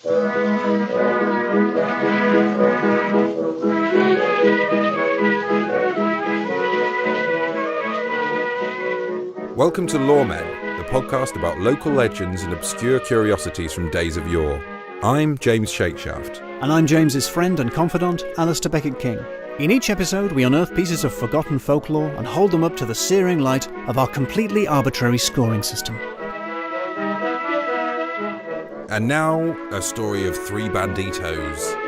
Welcome to Loremen, the podcast about local legends and obscure curiosities from days of yore. I'm James Shakeshaft. And I'm James's friend and confidant, Alasdair Beckett-King. In each episode, we unearth pieces of forgotten folklore and hold them up to the searing light of our completely arbitrary scoring system. And now, a story of three banditos.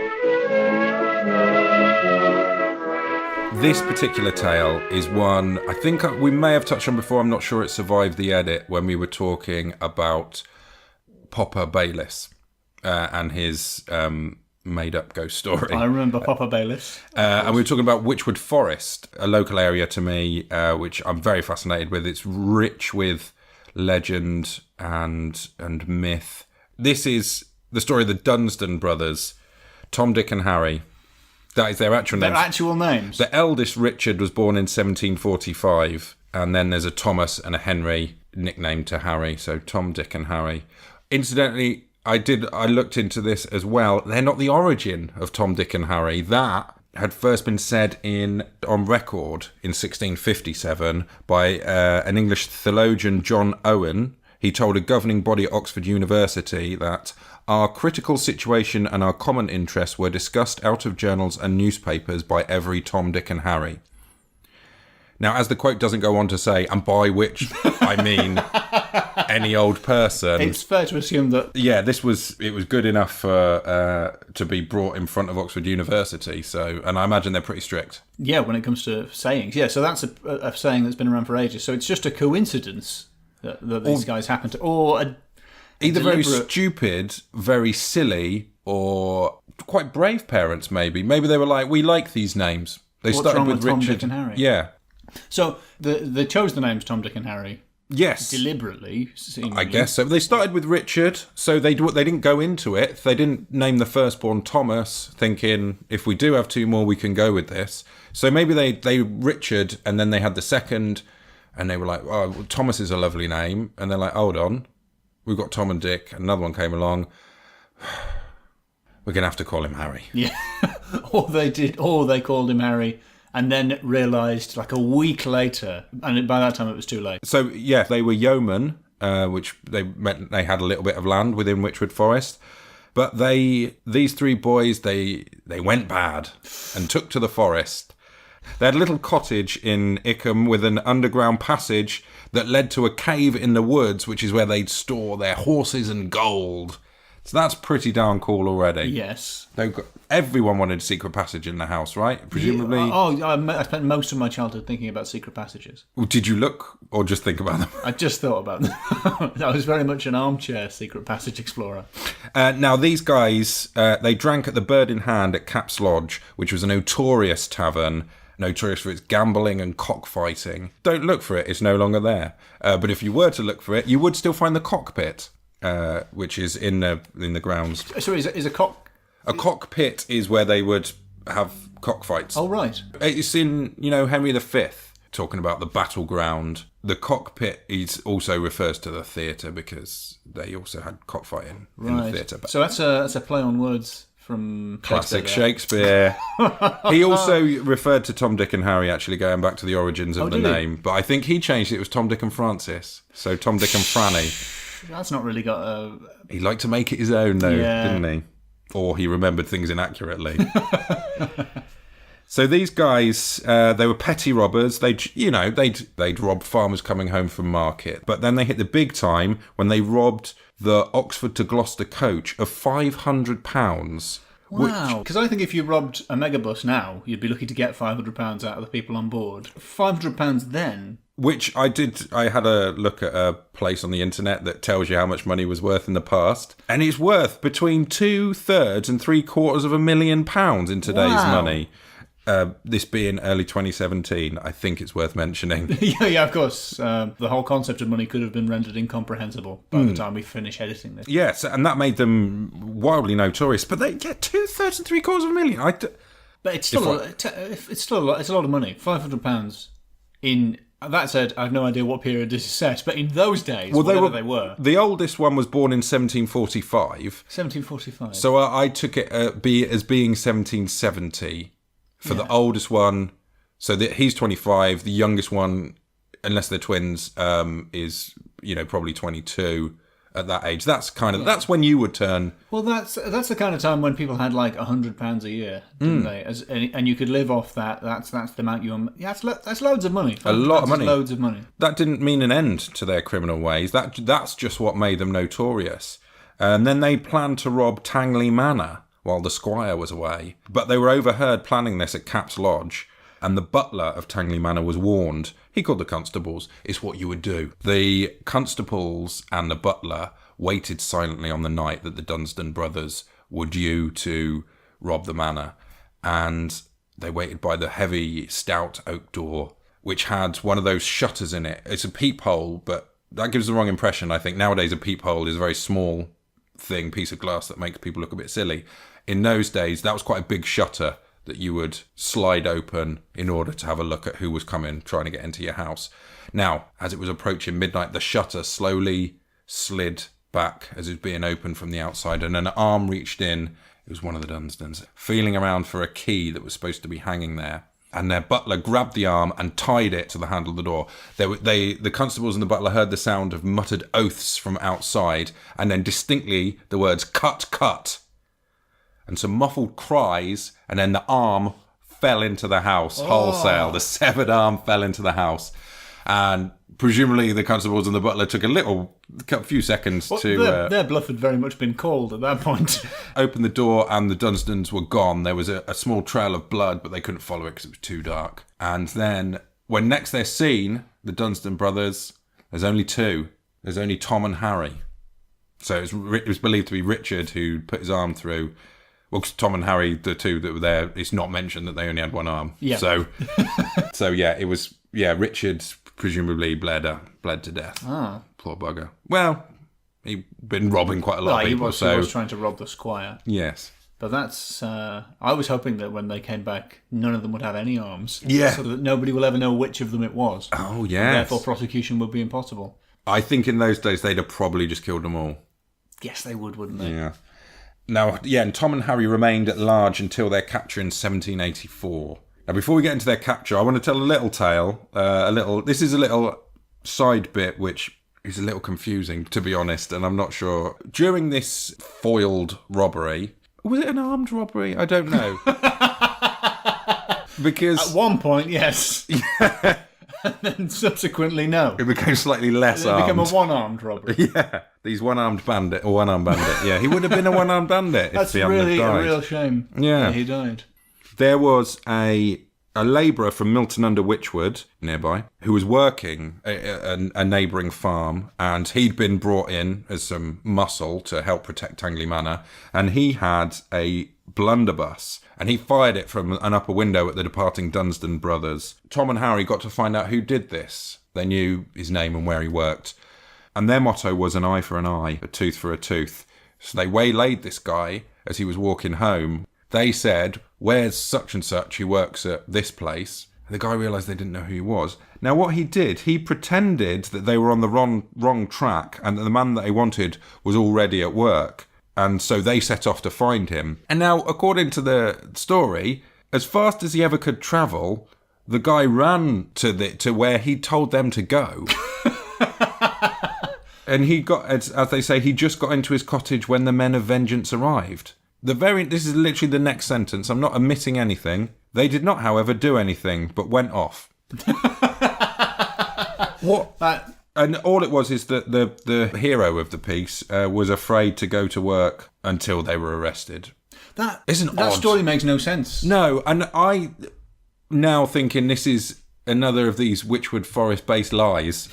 This particular tale is one I think we may have touched on before. I'm not sure it survived the edit when we were talking about Popper Bayliss and his made-up ghost story. I remember Popper Bayliss. And we were talking about Witchwood Forest, a local area to me, which I'm very fascinated with. It's rich with legend and myth. This is the story of the Dunstan brothers, Tom, Dick and Harry. That is their actual names. Their actual names? The eldest, Richard, was born in 1745, and then there's a Thomas and a Henry, nicknamed to Harry, so Tom, Dick and Harry. Incidentally, I looked into this as well. They're not the origin of Tom, Dick and Harry. That had first been said on record in 1657 by an English theologian, John Owen. He told a governing body at Oxford University that our critical situation and our common interests were discussed out of journals and newspapers by every Tom, Dick and Harry. Now, as the quote doesn't go on to say, and by which I mean any old person. It's fair to assume that... Yeah, it was good enough to be brought in front of Oxford University. And I imagine they're pretty strict. Yeah, when it comes to sayings. Yeah, so that's a saying that's been around for ages. So it's just a coincidence that these guys happen to... Or either very stupid, very silly, or quite brave parents, maybe. Maybe they were like, we like these names. They started with Richard. Tom, Dick and Harry? Yeah. So they chose the names Tom, Dick and Harry. Yes. Deliberately, seemingly. I guess so. They started with Richard, so they didn't go into it. They didn't name the firstborn Thomas, thinking, if we do have two more, we can go with this. So maybe they Richard, and then they had the second, and they were like, oh, well, Thomas is a lovely name. And they're like, hold on, we've got Tom and Dick. Another one came along. We're going to have to call him Harry. Yeah. Or they called him Harry, and then realised like a week later, and by that time it was too late. So, yeah, they were yeomen, which they meant they had a little bit of land within Witchwood Forest. But these three boys, they went bad and took to the forest. They had a little cottage in Ickham with an underground passage that led to a cave in the woods, which is where they'd store their horses and gold. So that's pretty darn cool already. Yes. Everyone wanted a secret passage in the house, right? Presumably. I spent most of my childhood thinking about secret passages. Well, did you look or just think about them? I just thought about them. I was very much an armchair secret passage explorer. Now, these guys, they drank at the Bird in Hand at Cap's Lodge, which was a notorious tavern, notorious for its gambling and cockfighting. Don't look for it, it's no longer there. But if you were to look for it, you would still find the cockpit. Which is in the grounds. So is a cock... A cockpit is where they would have cockfights. Oh, right. It's in, Henry V, talking about the battleground. The cockpit also refers to the theatre because they also had cockfighting in the theatre. So that's a play on words from classic Shakespeare. He also referred to Tom, Dick and Harry, actually going back to the origins of the name. But I think he changed it. It was Tom, Dick and Francis. So Tom, Dick and Franny. That's not really got a... He liked to make it his own, though, didn't he? Or he remembered things inaccurately. So these guys, they were petty robbers. They'd rob farmers coming home from market. But then they hit the big time when they robbed the Oxford to Gloucester coach of £500. Wow. Because I think if you robbed a megabus now, you'd be lucky to get £500 out of the people on board. £500 then... Which I did. I had a look at a place on the internet that tells you how much money was worth in the past. And it's worth between 2/3 and £750,000 in today's money. This being early 2017, I think it's worth mentioning. Yeah, of course. The whole concept of money could have been rendered incomprehensible by the time we finish editing this. Yes, and that made them wildly notorious. But they get 2/3 and £750,000. But it's still a lot of money. £500 in That said, I have no idea what period this is set, but in those days, Well, whatever they were. The oldest one was born in 1745. 1745. So I took it as being 1770 for the oldest one. So he's 25. The youngest one, unless they're twins, is probably 22 at that age. That's that's when you would turn. Well, that's the kind of time when people had like £100 a year, didn't they? And you could live off that. That's the amount you. Yeah, that's loads of money. A lot of money. Loads of money. That didn't mean an end to their criminal ways. That's just what made them notorious. And then they planned to rob Tangley Manor while the squire was away, but they were overheard planning this at Cap's Lodge. And the butler of Tangley Manor was warned. He called the constables. It's what you would do. The constables and the butler waited silently on the night that the Dunstan brothers were due to rob the manor. And they waited by the heavy, stout oak door, which had one of those shutters in it. It's a peephole, but that gives the wrong impression, I think. Nowadays, a peephole is a very small piece of glass that makes people look a bit silly. In those days, that was quite a big shutter that you would slide open in order to have a look at who was coming, trying to get into your house. Now, as it was approaching midnight, the shutter slowly slid back as it was being opened from the outside, and an arm reached in. It was one of the Dunstans, feeling around for a key that was supposed to be hanging there. And their butler grabbed the arm and tied it to the handle of the door. The constables and the butler heard the sound of muttered oaths from outside, and then distinctly the words, "Cut, cut!" and some muffled cries, and then the arm fell into the house wholesale. The severed arm fell into the house. And presumably the constables and the butler took a few seconds to... Their bluff had very much been called at that point. Open the door, and the Dunstans were gone. There was a small trail of blood, but they couldn't follow it because it was too dark. And then, when next they're seen, the Dunstan brothers, there's only two. There's only Tom and Harry. So it was believed to be Richard who put his arm through... Well, 'cause Tom and Harry, the two that were there, it's not mentioned that they only had one arm. Yeah. So yeah, it was, Richard presumably bled to death. Ah. Poor bugger. Well, he'd been robbing quite a lot of people. He was trying to rob the squire. Yes. But that's... I was hoping that when they came back, none of them would have any arms. Yeah. So that nobody will ever know which of them it was. Oh, yes. And therefore prosecution would be impossible. I think in those days they'd have probably just killed them all. Yes, they would, wouldn't they? Yeah. Now, and Tom and Harry remained at large until their capture in 1784. Now, before we get into their capture, I want to tell a little tale. This is a little side bit which is a little confusing, to be honest, and I'm not sure. During this foiled robbery, was it an armed robbery? I don't know. Because at one point, yes. Yeah. And then subsequently, no. It became slightly less armed. It became a one-armed robbery. Yeah. These one-armed bandit. Yeah, he would have been a one-armed bandit. That's if he really died. a real shame. Yeah. He died. There was a labourer from Milton under Wychwood, nearby, who was working a neighbouring farm, and he'd been brought in as some muscle to help protect Tangley Manor, and he had a blunderbuss, and he fired it from an upper window at the departing Dunstan brothers. Tom and Harry got to find out who did this. They knew his name and where he worked, and their motto was an eye for an eye, a tooth for a tooth. So they waylaid this guy as he was walking home. They said, "Where's such and such who works at this place?" And the guy realised they didn't know who he was. Now what he did, he pretended that they were on the wrong track and that the man that they wanted was already at work. And so they set off to find him. And now, according to the story, as fast as he ever could travel, the guy ran to where he told them to go. And he got, as they say, he just got into his cottage when the men of vengeance arrived. This is literally the next sentence. I'm not omitting anything. They did not, however, do anything, but went off. What? And all it was is that the hero of the piece was afraid to go to work until they were arrested. That isn't odd. That story makes no sense. No, and I now thinking this is another of these Wychwood Forest-based lies,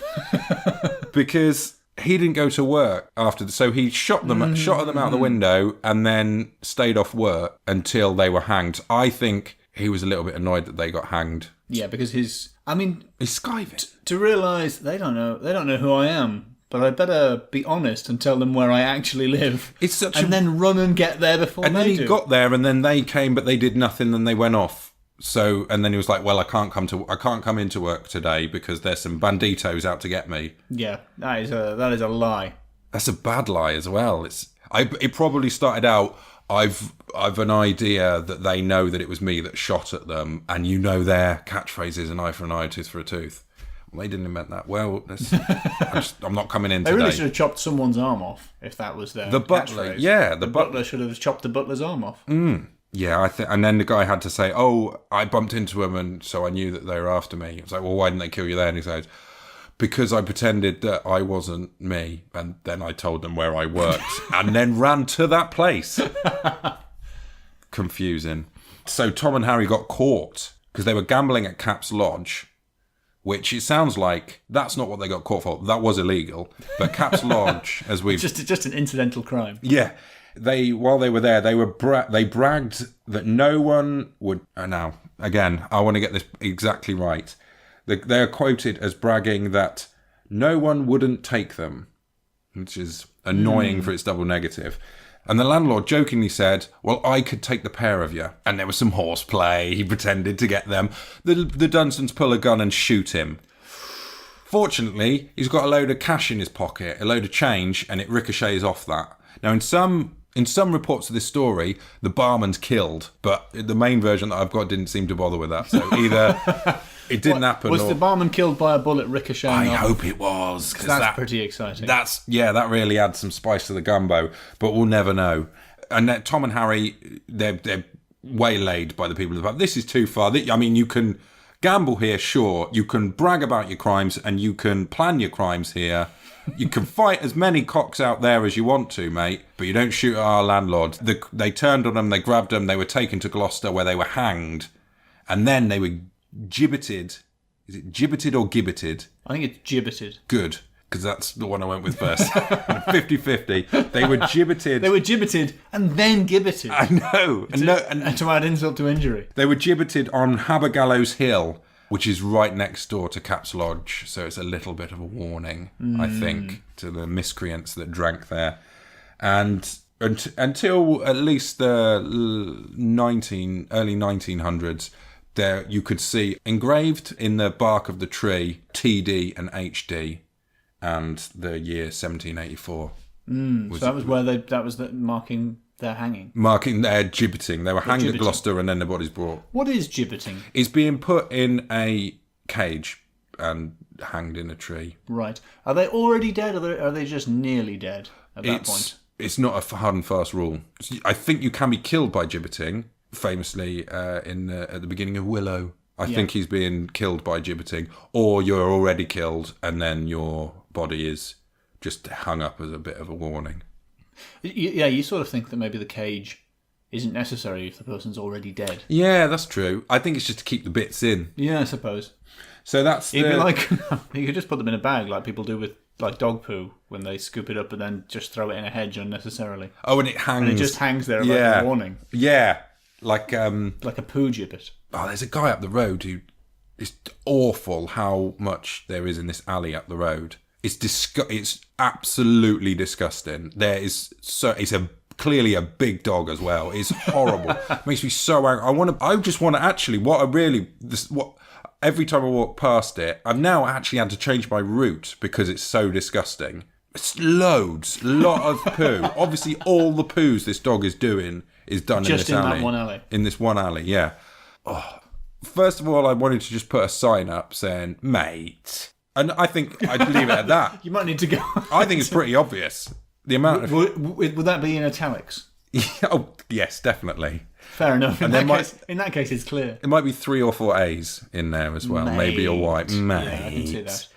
because he didn't go to work after, so he shot them out the window and then stayed off work until they were hanged. I think he was a little bit annoyed that they got hanged. Yeah, because he's skiving. To realise they don't know who I am, but I better be honest and tell them where I actually live. Then run and get there before they do. And then he got there, and then they came, but they did nothing, and they went off. So, and then he was like, well, I can't come into work today because there's some banditos out to get me. Yeah, that is a lie. That's a bad lie as well. It probably started out, I've an idea that they know that it was me that shot at them, and their catchphrase is an eye for an eye, a tooth for a tooth. Well, they didn't invent that. Well, I'm not coming in today. They really should have chopped someone's arm off if that was their butler. catchphrase. Yeah, the butler should have chopped the butler's arm off. Yeah, and then the guy had to say, "Oh, I bumped into him, and so I knew that they were after me." I was like, "Well, why didn't they kill you there?" And he says, "Because I pretended that I wasn't me, and then I told them where I worked, and then ran to that place." Confusing. So Tom and Harry got caught because they were gambling at Cap's Lodge, which it sounds like that's not what they got caught for. That was illegal. But Cap's Lodge, as we've just an incidental crime. Yeah. While they were there, they bragged that no one would. Now, again, I want to get this exactly right. They are quoted as bragging that no one wouldn't take them, which is annoying for its double negative. And the landlord jokingly said, "Well, I could take the pair of you." And there was some horseplay. He pretended to get them. The Dunstans pull a gun and shoot him. Fortunately, he's got a load of cash in his pocket, a load of change, and it ricochets off that. Now, in some reports of this story, the barman's killed, but the main version that I've got didn't seem to bother with that. So either it didn't happen. Was the barman killed by a bullet ricocheting off? I hope it was. Because that's pretty exciting. That really adds some spice to the gumbo, but we'll never know. And Tom and Harry, they're waylaid by the people of the pub. This is too far. I mean, you can gamble here, sure. You can brag about your crimes, and you can plan your crimes here. You can fight as many cocks out there as you want to, mate, but you don't shoot at our landlord. They turned on them, they grabbed them, they were taken to Gloucester where they were hanged, and then they were gibbeted. Is it gibbeted or gibbeted? I think it's gibbeted. Good, because that's the one I went with first. 50-50. They were gibbeted. They were gibbeted and then gibbeted. I know. And to add insult to injury. They were gibbeted on Habergallows Hill, which is right next door to Cap's Lodge, so it's a little bit of a warning, I think, to the miscreants that drank there. And until at least the early 1900s, there you could see engraved in the bark of the tree TD and HD, and the year 1784. So that was where marking their hanging. Marking their gibbeting. They were hanged at Gloucester and then their bodies brought. What is gibbeting? It's being put in a cage and hanged in a tree. Right. Are they already dead, or are they just nearly dead at that point? It's not a hard and fast rule. I think you can be killed by gibbeting, famously at the beginning of Willow. I think he's being killed by gibbeting, or you're already killed and then your body is just hung up as a bit of a warning. Yeah, you sort of think that maybe the cage isn't necessary if the person's already dead. Yeah, that's true. I think it's just to keep the bits in. Yeah, I suppose. So that's It'd be like, you could just put them in a bag like people do with like dog poo when they scoop it up and then just throw it in a hedge unnecessarily. Oh, and it hangs. And it just hangs there like a warning. Yeah. Like a poo gibbet. Oh, there's a guy up the road who... It's awful how much there is in this alley up the road. It's absolutely disgusting. It's clearly a big dog as well. It's horrible. It makes me so angry. I just want to actually, every time I walk past it, I've now actually had to change my route because it's so disgusting. It's lot of poo. Obviously all the poos this dog is doing is done just in this alley. That one alley. In this one alley, yeah. Oh. First of all, I wanted to just put a sign up saying, "Mate." And I think I'd leave it at that. You might need to go. I think it's pretty obvious. The amount of... Would that be in italics? Oh, yes, definitely. Fair enough. In that case, it's clear. It might be 3 or 4 A's in there as well. Mate. Maybe a Y. Mate. Yeah, I can see that.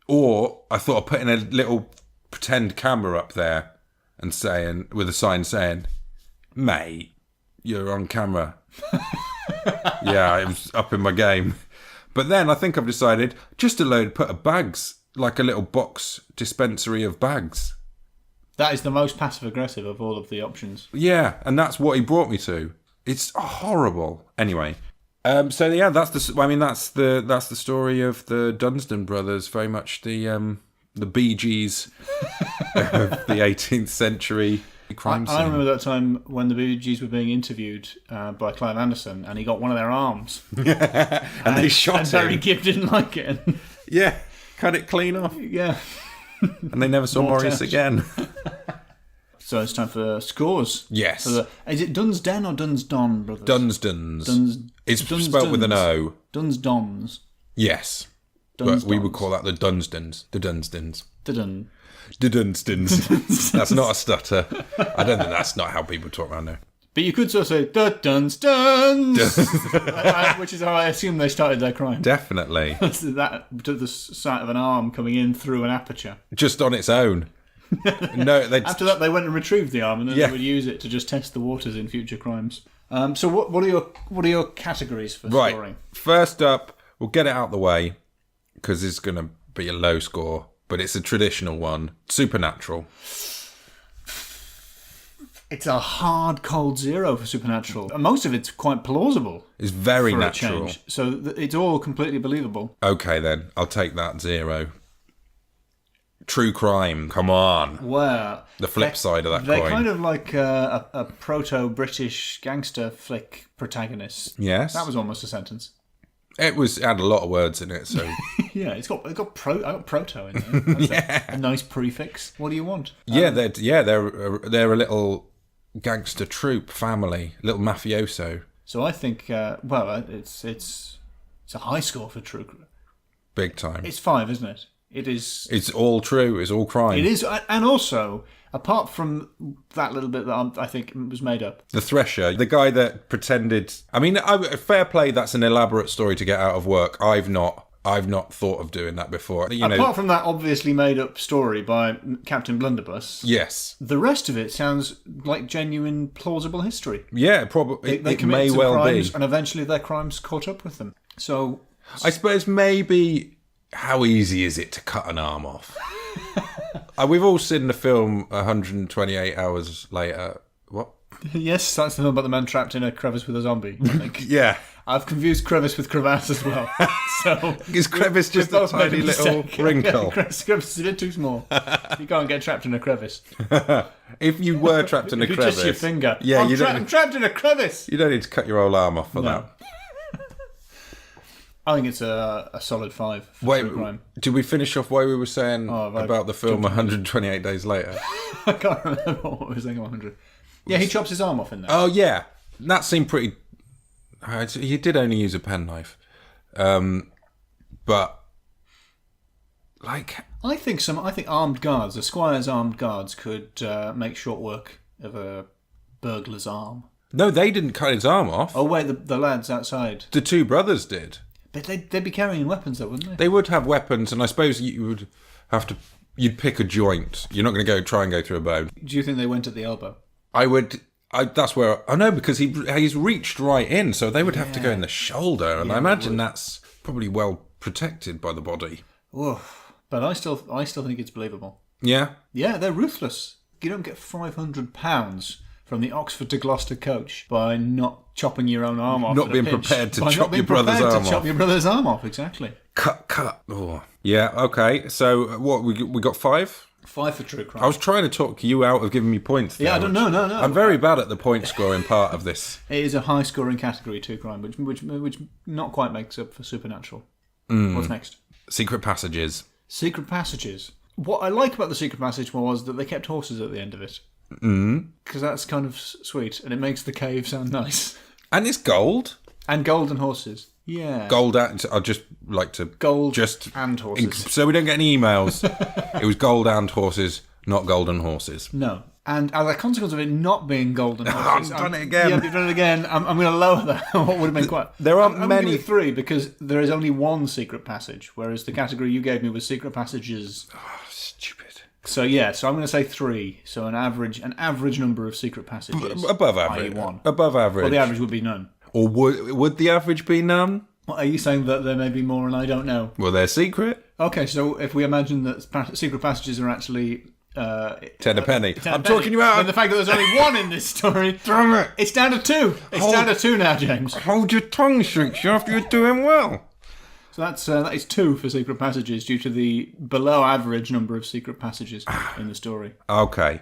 Or I thought of putting a little pretend camera up there and saying, with a sign saying, "Mate, you're on camera." Yeah, it was up in my game. But then I think I've decided just to put a bags, like a little box dispensary of bags. That is the most passive-aggressive of all of the options. Yeah, and that's what he brought me to. It's horrible. Anyway, so yeah, that's the story of the Dunstan brothers. Very much the Bee Gees of the 18th century. Crime I scene. remember that time when the Bee Gees were being interviewed by Clive Anderson, and he got one of their arms. and they shot and him. Barry Gibb didn't like it. Yeah, cut it clean off. Yeah. And they never saw More Maurice test. again. So it's time for scores. Yes. Is it Dunsden or Dunsdon, brothers? Dunsdons. It's spelled with an O. Dunsdons. Yes. But we would call that the Dunstons. The Dunstons. Dun. The Dunstons. That's not a stutter. I don't think that's not how people talk around there. But you could sort of say, the Dunstons! Which is how I assume they started their crime. Definitely. That to the sight of an arm coming in through an aperture. Just on its own. No, After that, they went and retrieved the arm, and then they would use it to just test the waters in future crimes. So, what are your categories for scoring? Right. First up, we'll get it out the way because it's going to be a low score, but it's a traditional one. Supernatural. It's a hard, cold 0 for Supernatural. And most of it's quite plausible. It's very for a natural. change. So it's all completely believable. Okay, then I'll take that 0. True crime. Come on. Well, The flip side of that they're coin. kind of like a proto-British gangster flick protagonist. Yes. That was almost a sentence. It had a lot of words in it, so Yeah, I got proto in there. That's a nice prefix. What do you want? they're a little gangster troupe family, little mafioso, So I think it's a high score for true. big time. It's 5, isn't it? It is. It's all true. It's all crime. It is, and also apart from that little bit that I think was made up. The Thresher, the guy that pretended. I mean, fair play. That's an elaborate story to get out of work. I've not thought of doing that before. Apart from that obviously made up story by Captain Blunderbuss. Yes. The rest of it sounds like genuine, plausible history. Yeah, probably. They It may well crimes, be. and eventually their crimes caught up with them. So I suppose maybe how easy is it to cut an arm off? We've all seen the film 128 Hours Later. What? yes, that's the film about the man trapped in a crevice with a zombie. I think. Yeah. I've confused crevice with crevasse as well. So Is crevice just a both made tiny little mistake. wrinkle? Crevice is a bit too small. You can't get trapped in a crevice. If you were trapped in a It'd be crevice, just your finger. Yeah, I'm trapped in a crevice. you don't need to cut your whole arm off for No. that. I think it's a solid 5 for Wait, true crime. did we finish off why we were saying have I about the film 128 Days Later? I can't remember what we were saying. 100. Yeah, he chops his arm off in there. Oh yeah, that seemed pretty. He did only use a penknife, but like I think armed guards, the squire's armed guards, could make short work of a burglar's arm. no, they didn't cut his arm off. Oh wait, the lads outside. The two brothers did. But they'd be carrying weapons though, wouldn't they? They would have weapons, and I suppose you would have to. You'd pick a joint. You're not going to try and go through a bone. Do you think they went at the elbow? I would. That's where. I know because he's reached right in, so they would have to go in the shoulder, and I imagine that's probably well protected by the body. Oof. But I still think it's believable. Yeah. Yeah, they're ruthless. You don't get £500 from the Oxford to Gloucester coach by not chopping your own arm off. Not at a being pinch. prepared to By chop not being your brother's prepared arm to chop off. your brother's arm off, exactly. Cut. Oh. Yeah. Okay. So what we got 5. 5 for true crime. I was trying to talk you out of giving me points. There, Yeah, I don't know. No. I'm very bad at the point scoring part of this. It is a high scoring category, true crime, which not quite makes up for Supernatural. What's next? Secret passages. Secret passages. What I like about the secret passage was that they kept horses at the end of it. Because that's kind of sweet, and it makes the cave sound nice. And it's gold. And golden horses. Yeah. Gold. I'd just like to Gold just and horses. so we don't get any emails. It was gold and horses, not golden horses. No. And as a consequence of it not being golden horses... I've done it again. Yeah, you've done it again. I'm going to lower that. What would have been quite... There aren't I'm many- going to give it 3 because there is only one secret passage, whereas the category you gave me was secret passages. Oh, stupid. So yeah, so I'm going to say 3. So an average number of secret passages. Above i.e. average. 1. Above average. Well, the average would be none. Or would the average be none? What, are you saying that there may be more and I don't know? Well, they're secret. Okay, so if we imagine that secret passages are actually... 10 a penny. I'm talking you And out. the fact that there's only 1 in this story... Damn it. It's down to 2. It's down to 2 now, James. Hold your tongue, Shakeshaft. You're doing well. So that is 2 for secret passages due to the below average number of secret passages in the story. Okay.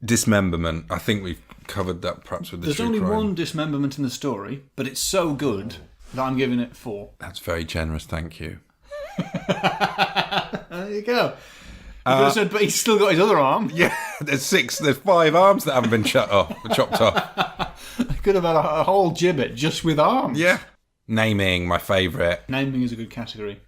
Dismemberment. I think we've covered that perhaps with the There's true only crime. one dismemberment in the story, but it's so good that I'm giving it 4. That's very generous, thank you. There you go. You could have said, but he's still got his other arm. Yeah, there's 5 arms that haven't been chopped off. I could have had a whole gibbet just with arms. Yeah. Naming, my favourite. Naming is a good category.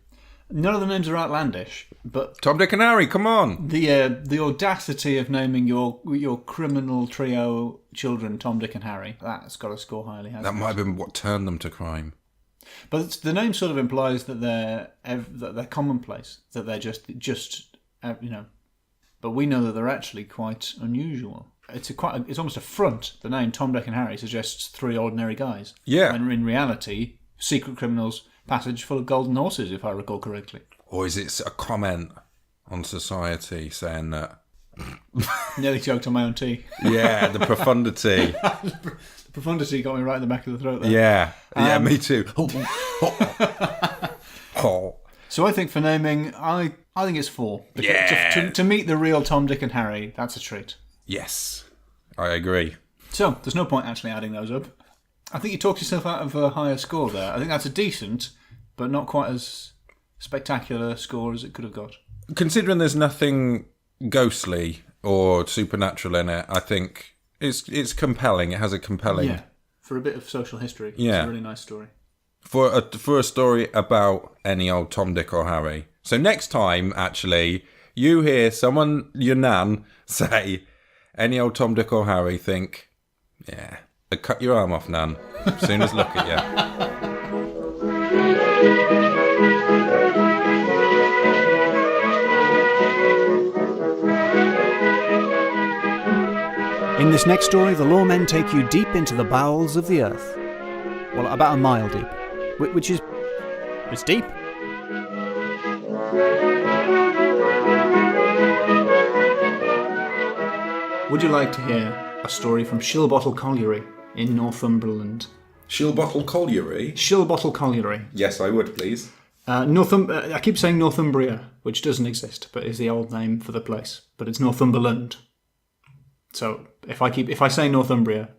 None of the names are outlandish, but Tom, Dick and Harry, come on. the audacity of naming your criminal trio children Tom, Dick and Harry, that's got to score highly, hasn't That it? might have been what turned them to crime. But the name sort of implies that they're commonplace, that they're just But we know that they're actually quite unusual. It's almost a front. The name Tom, Dick and Harry suggests 3 ordinary guys. Yeah. When in reality, secret criminals passage full of golden horses, if I recall correctly. Or is it a comment on society saying that? Nearly choked on my own tea. Yeah, the profundity. The profundity got me right in the back of the throat there. Yeah, me too. Oh. So I think for naming, I think it's 4. Because Yeah. to meet the real Tom, Dick and Harry, that's a treat. Yes, I agree. So there's no point actually adding those up. I think you talked yourself out of a higher score there. I think that's a decent, but not quite as spectacular score as it could have got. Considering there's nothing ghostly or supernatural in it, I think it's compelling. It has a compelling... Yeah, for a bit of social history. Yeah. It's a really nice story. For a story about any old Tom, Dick or Harry. So next time, actually, you hear someone, your nan, say, any old Tom, Dick or Harry, think, yeah, cut your arm off, nan, as soon as look at you. In this next story, the Loremen take you deep into the bowels of the earth. Well, about a mile deep, which is... it's deep. Would you like to hear a story from Shillbottle Colliery in Northumberland? Shillbottle Colliery? Shillbottle Colliery. Yes, I would, please. I keep saying Northumbria, which doesn't exist, but is the old name for the place. But it's Northumberland. So if I say Northumbria,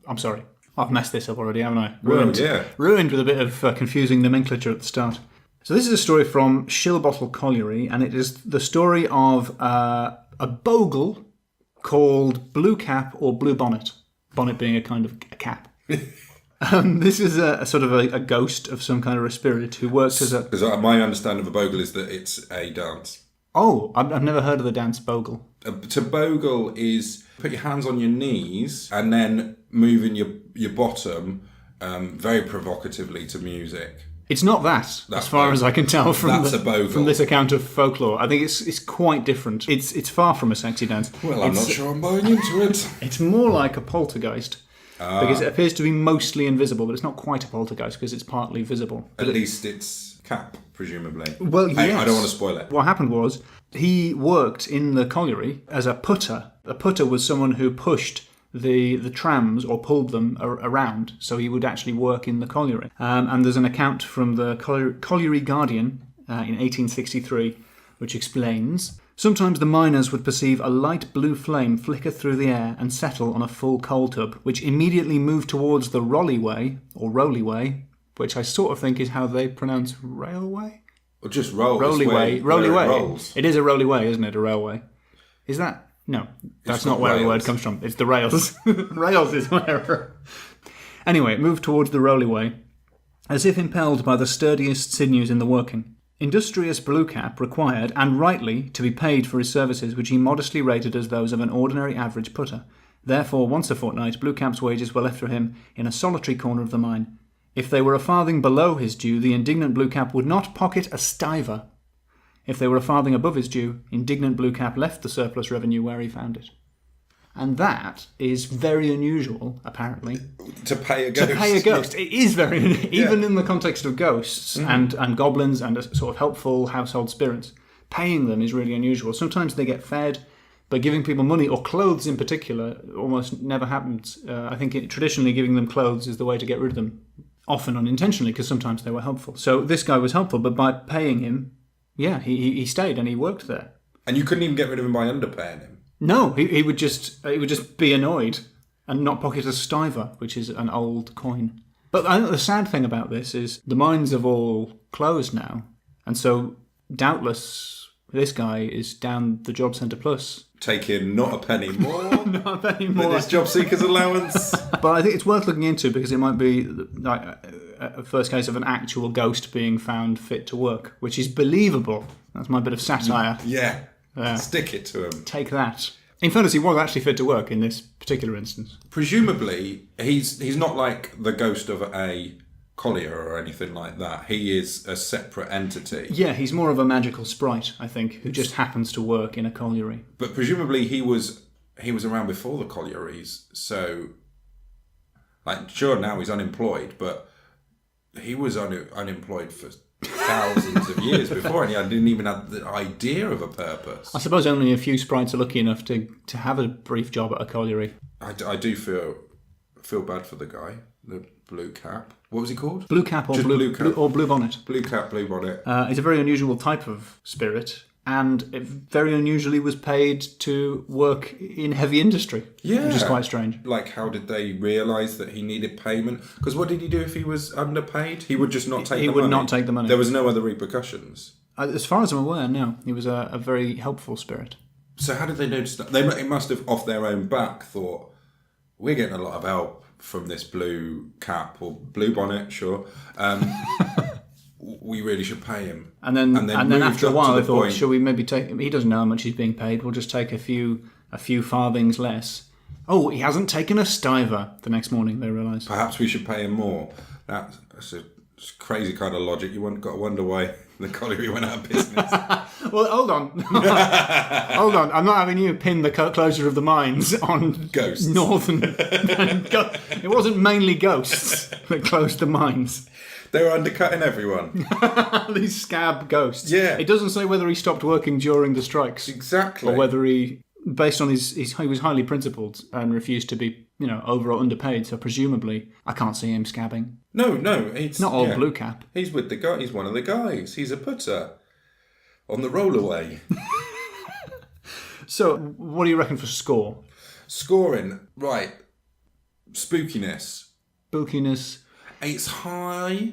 I'm sorry. I've messed this up already, haven't I? Ruined, yeah. Ruined with a bit of confusing nomenclature at the start. So this is a story from Shillbottle Colliery, and it is the story of a bogle called Blue Cap or Blue Bonnet. Bonnet being a kind of a cap. This is a sort of a ghost of some kind of a spirit who works as a... Because my understanding of a bogle is that it's a dance. Oh, I've never heard of the dance bogle. To bogle is put your hands on your knees and then moving your bottom very provocatively to music. It's not that, as far as I can tell from this account of folklore. I think it's quite different. It's far from a sexy dance. Well, I'm not sure I'm buying into it. It's more like a poltergeist. Because it appears to be mostly invisible, but it's not quite a poltergeist because it's partly visible. At least it's cap, presumably. Well, yes. I don't want to spoil it. What happened was he worked in the colliery as a putter. A putter was someone who pushed the trams or pulled them around, so he would actually work in the colliery. And there's an account from the Colliery Guardian in 1863 which explains... Sometimes the miners would perceive a light blue flame flicker through the air and settle on a full coal tub, which immediately moved towards the Rollyway, or Rolyway, which I sort of think is how they pronounce railway? Or just roll. Rollyway. Rollyway. It is a Rollyway, isn't it? A railway. Is that? No, that's not where the word comes from. It's the rails. Rails is where... Anyway, it moved towards the Rollyway, as if impelled by the sturdiest sinews in the working. Industrious Blue Cap required, and rightly, to be paid for his services, which he modestly rated as those of an ordinary average putter. Therefore, once a fortnight, Blue Cap's wages were left for him in a solitary corner of the mine. If they were a farthing below his due, the indignant Blue Cap would not pocket a stiver. If they were a farthing above his due, indignant Blue Cap left the surplus revenue where he found it. And that is very unusual, apparently. To pay a ghost. To pay a ghost. It is very unusual. Even in the context of ghosts and goblins and sort of helpful household spirits, paying them is really unusual. Sometimes they get fed, but giving people money, or clothes in particular, almost never happens. I think traditionally giving them clothes is the way to get rid of them, often unintentionally, because sometimes they were helpful. So this guy was helpful, but by paying him, yeah, he stayed and he worked there. And you couldn't even get rid of him by underpaying him? No, he would just be annoyed and not pocket a stiver, which is an old coin. But I think the sad thing about this is the mines have all closed now, and so doubtless this guy is down the Job Centre Plus. Taking not a penny more Not a penny more. than his job seeker's allowance. But I think it's worth looking into because it might be like a first case of an actual ghost being found fit to work, which is believable. That's my bit of satire. Yeah. Stick it to him. Take that. In fairness, he was actually fit to work in this particular instance. Presumably, he's not like the ghost of a collier or anything like that. He is a separate entity. Yeah, he's more of a magical sprite, I think, who just happens to work in a colliery. But presumably he was around before the collieries, so like sure now he's unemployed, but he was unemployed for thousands of years before, and he didn't even have the idea of a purpose. I suppose only a few sprites are lucky enough to have a brief job at a colliery. I do feel bad for the guy, the blue cap. What was he called? Blue cap or blue cap. or blue bonnet. Blue cap, blue bonnet. It's a very unusual type of spirit, and it very unusually was paid to work in heavy industry. Yeah. Which is quite strange. Like, how did they realise that he needed payment? Because what did he do if he was underpaid? He would just not take the money. He would not take the money. There was no other repercussions. As far as I'm aware, no. He was a very helpful spirit. So how did they notice that? They must have, off their own back, thought, we're getting a lot of help from this blue cap or blue bonnet, sure. We really should pay him. And then after a while, they thought, should we maybe take him? He doesn't know how much he's being paid. We'll just take a few farthings less. Oh, he hasn't taken a stiver. The next morning, they realised. Perhaps we should pay him more. That's a crazy kind of logic. You got to wonder why the colliery went out of business. Well, hold on. Hold on. I'm not having you pin the closure of the mines on ghosts. Northern. It wasn't mainly ghosts that closed the mines. They were undercutting everyone. These scab ghosts. Yeah. It doesn't say whether he stopped working during the strikes. Exactly. Or whether he, based on he was highly principled and refused to be, over or underpaid. So presumably, I can't see him scabbing. No. It's not all blue cap. He's with the guy. He's one of the guys. He's a putter on the rollaway. So, what do you reckon for score? Scoring, right. Spookiness. Spookiness. It's high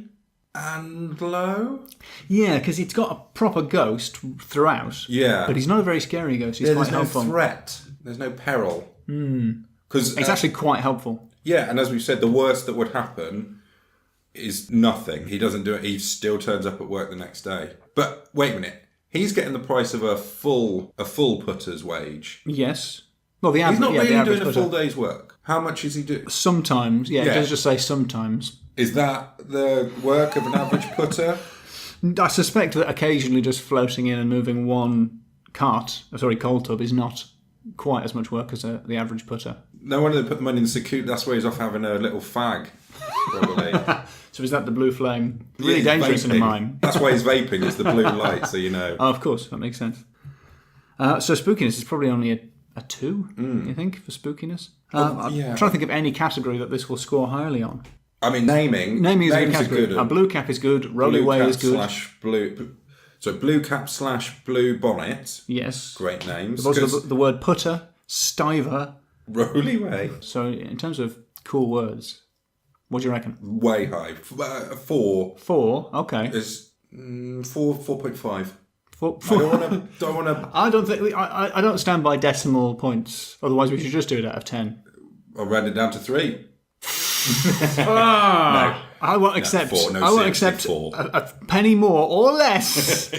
and low. Yeah, because it's got a proper ghost throughout. Yeah. But he's not a very scary ghost. He's quite helpful. There's no threat. There's no peril. Because it's actually quite helpful. Yeah, and as we've said, the worst that would happen is nothing. He doesn't do it. He still turns up at work the next day. But wait a minute. He's getting the price of a full putter's wage. Yes. Well, the average. He's not really doing putter. a full day's work. How much is he doing? Sometimes, yeah. It does just say sometimes. Is that the work of an average putter? I suspect that occasionally just floating in and moving one coal tub is not quite as much work as the average putter. No wonder they put the money in the security. That's where he's off having a little fag, probably. So is that the blue flame? Really dangerous vaping. in a mine. That's why he's vaping. It's the blue light, so you know. Oh, of course. That makes sense. So spookiness is probably only a 2, you think, for spookiness? I'm trying to think of any category that this will score highly on. I mean, naming is a category. A blue cap is good. Rollaway is good. Blue cap / blue bonnet. Yes. Great names. There was the word putter, stiver. Rollaway. So in terms of cool words, what do you reckon? Way high. 4. 4? Okay. Is 4.5. Don't want to. I don't think. I don't stand by decimal points. Otherwise, we should just do it out of 10. I'll round it down to 3. No, I won't accept. 4. No, I won't accept 4. a penny more or less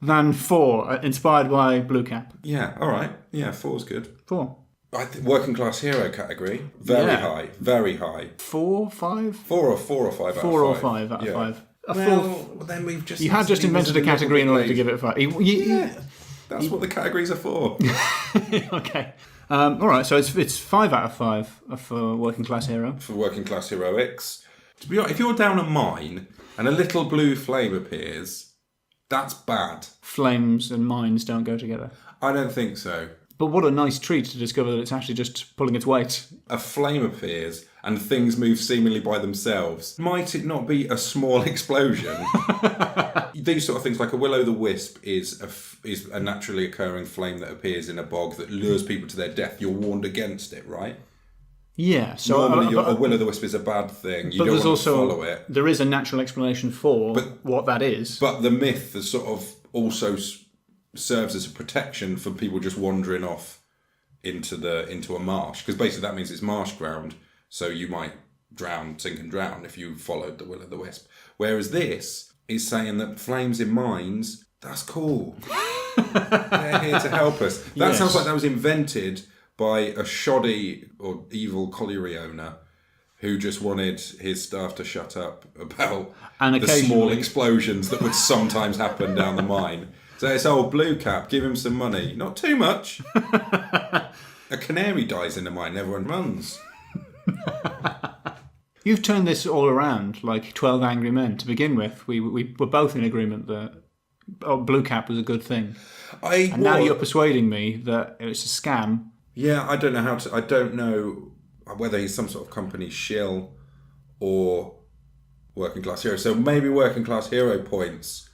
than 4. Inspired by blue cap. Yeah. All right. Yeah. 4's good. 4. I think working class hero category. Very high. Very high. 4, 5. 4 or 5 out of 5. 4 or 5 out of 5. Then we've just. You had just invented a category in order to give it a 5. That's what the categories are for. Okay. All right. So it's 5 out of 5 for working class hero. For working class heroics. To be honest, if you're down a mine and a little blue flame appears, that's bad. Flames and mines don't go together. I don't think so. But what a nice treat to discover that it's actually just pulling its weight. A flame appears and things move seemingly by themselves. Might it not be a small explosion? These sort of things, like a will-o'-the-wisp, is a naturally occurring flame that appears in a bog that lures people to their death. You're warned against it, right? Yeah. So normally, a will-o'-the-wisp is a bad thing. You don't want to follow it. There is a natural explanation for what that is. But the myth is sort of also serves as a protection for people just wandering off into a marsh, because basically that means it's marsh ground, so you might sink and drown if you followed the will-o'-the-wisp. Whereas this is saying that flames in mines, that's cool. They're here to help us. That sounds like that was invented by a shoddy or evil colliery owner who just wanted his staff to shut up about the small explosions that would sometimes happen down the mine. So it's old Blue Cap, give him some money. Not too much. A canary dies in a mine, everyone runs. You've turned this all around like 12 Angry Men. To begin with, we were both in agreement that Blue Cap was a good thing. Now you're persuading me that it's a scam. Yeah, I don't know whether he's some sort of company shill or working class hero. So maybe working class hero points.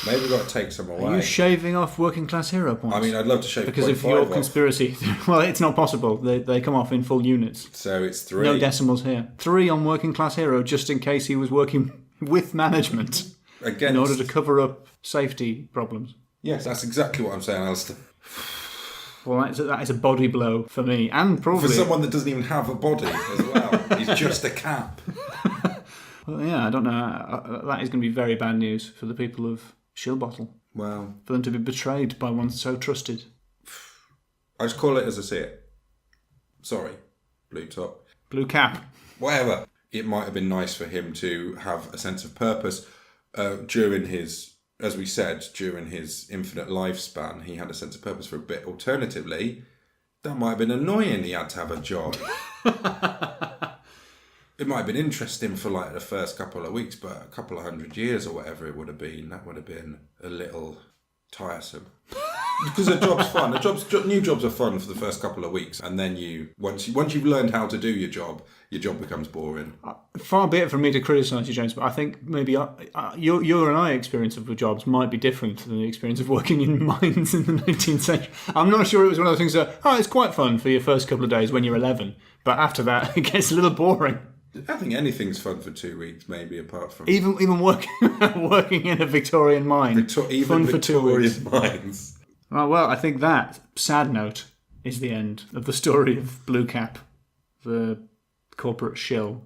Maybe we've got to take some away. Are you shaving off working class hero points? I mean, I'd love to shave because if your conspiracy... Well, it's not possible. They come off in full units. So it's 3. No decimals here. 3 on working class hero, just in case he was working with management in order to cover up safety problems. Yes, that's exactly what I'm saying, Alasdair. Well, that is a body blow for me, and probably... For someone that doesn't even have a body as well. He's just a cap. Well, yeah, I don't know. That is going to be very bad news for the people of Shillbottle. Well, for them to be betrayed by one so trusted. I just call it as I see it. Sorry, Blue Top. Blue Cap. Whatever. It might have been nice for him to have a sense of purpose during his, as we said, during his infinite lifespan. He had a sense of purpose for a bit. Alternatively, that might have been annoying. He had to have a job. It might have been interesting for like the first couple of weeks, but a couple of 100 years or whatever it would have been, that would have been a little tiresome. Because a job's fun. New jobs are fun for the first couple of weeks, and then once you've learned how to do your job becomes boring. Far be it from me to criticise you, James, but I think maybe your and I experience of the jobs might be different than the experience of working in mines in the 19th century. I'm not sure it was one of those things that, it's quite fun for your first couple of days when you're 11, but after that it gets a little boring. I think anything's fun for 2 weeks, maybe, apart from... Even working in a Victorian mine. Even fun for 2 weeks. Victorian mines. Oh, well, I think that sad note is the end of the story of Blue Cap, the corporate shill.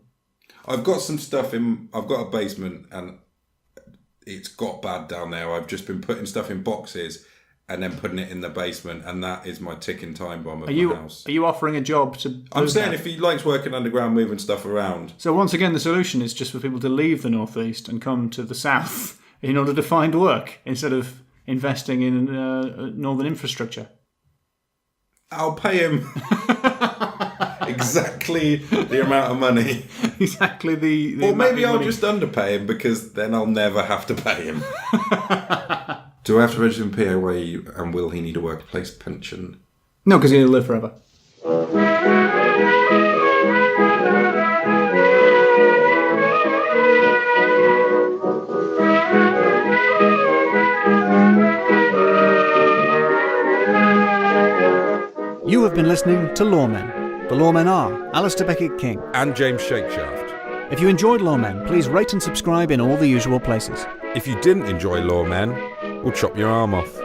I've got some stuff I've got a basement, and it's got bad down there. I've just been putting stuff in boxes and then putting it in the basement, and that is my ticking time bomb of my house. Are you offering a job to Blue I'm saying Cap? If he likes working underground, moving stuff around. So once again, the solution is just for people to leave the northeast and come to the south in order to find work, instead of investing in northern infrastructure. I'll pay him exactly the amount of money. Exactly the or maybe I'll just underpay him, because then I'll never have to pay him. Do I have to register in PAYE, and will he need a workplace pension? No, because he'll live forever. You have been listening to Loremen. The Loremen are Alasdair Beckett-King and James Shakeshaft. If you enjoyed Loremen, please rate and subscribe in all the usual places. If you didn't enjoy Loremen, we'll chop your arm off.